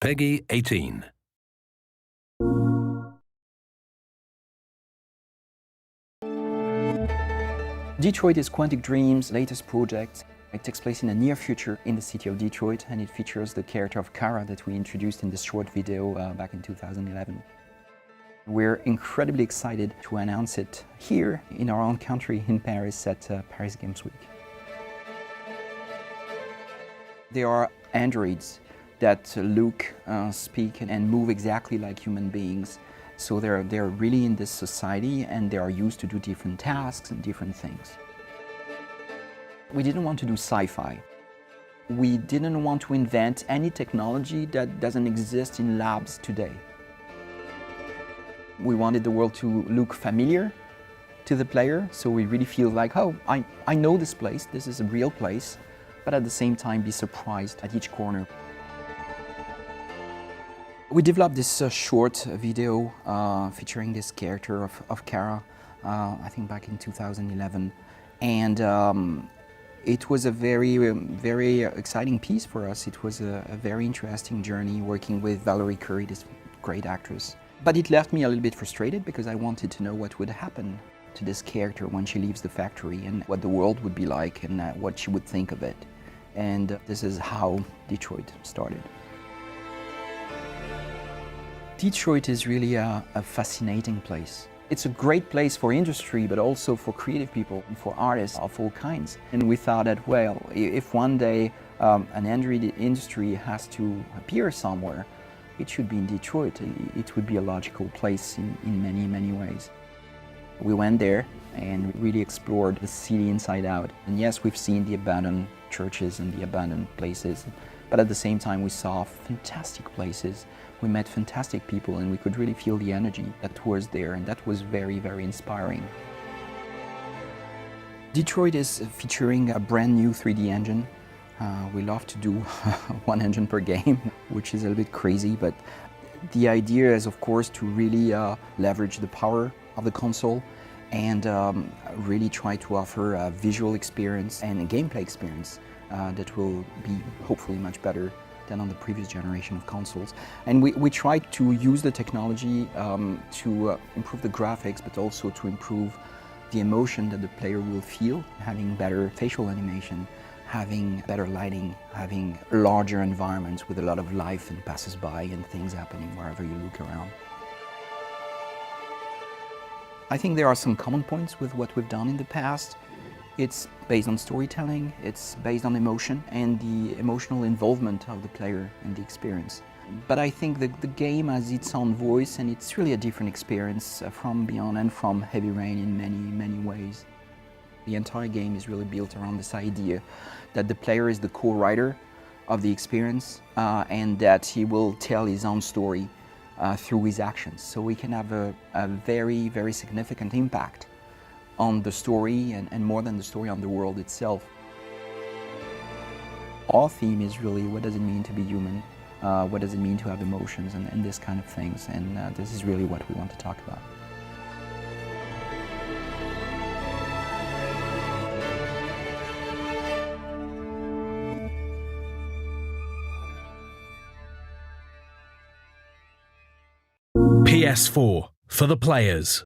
Peggy 18. Detroit is Quantic Dream's latest project. It takes place in the near future in the city of Detroit, and it features the character of Kara that we introduced in this short video back in 2011. We're incredibly excited to announce it here in our own country, in Paris, at Paris Games Week. They are androids that look, speak, and move exactly like human beings. So they're really in this society, and they are used to do different tasks and different things. We didn't want to do sci-fi. We didn't want to invent any technology that doesn't exist in labs today. We wanted the world to look familiar to the player, so we really feel like, oh, I know this place, this is a real place, but at the same time be surprised at each corner. We developed this short video featuring this character of Kara, I think back in 2011, and it was a very exciting piece for us. It was a very interesting journey working with Valerie Curry, this great actress. But it left me a little bit frustrated because I wanted to know what would happen to this character when she leaves the factory, and what the world would be like, and what she would think of it. And this is how Detroit started. Detroit is really a fascinating place. It's a great place for industry, but also for creative people and for artists of all kinds. And we thought that, well, if one day an Android industry has to appear somewhere, it should be in Detroit. It would be a logical place in many ways. We went there and really explored the city inside out. And yes, we've seen the abandoned churches and the abandoned places, but at the same time we saw fantastic places. We met fantastic people, and we could really feel the energy that was there, and that was very inspiring. Detroit is featuring a brand new 3D engine. We love to do one engine per game, which is a little bit crazy, but the idea is, of course, to really leverage the power of the console and really try to offer a visual experience and a gameplay experience that will be hopefully much better than on the previous generation of consoles. And we tried to use the technology to improve the graphics, but also to improve the emotion that the player will feel, having better facial animation, having better lighting, having larger environments with a lot of life and passers-by and things happening wherever you look around. I think there are some common points with what we've done in the past. It's based on storytelling, it's based on emotion and the emotional involvement of the player in the experience. But I think the game has its own voice, and it's really a different experience from Beyond and from Heavy Rain in many ways. The entire game is really built around this idea that the player is the co-writer of the experience and that he will tell his own story through his actions. So we can have a very significant impact on the story, and more than the story, on the world itself. Our theme is really, what does it mean to be human? What does it mean to have emotions and this kind of things? And this is really what we want to talk about. PS4 for the players.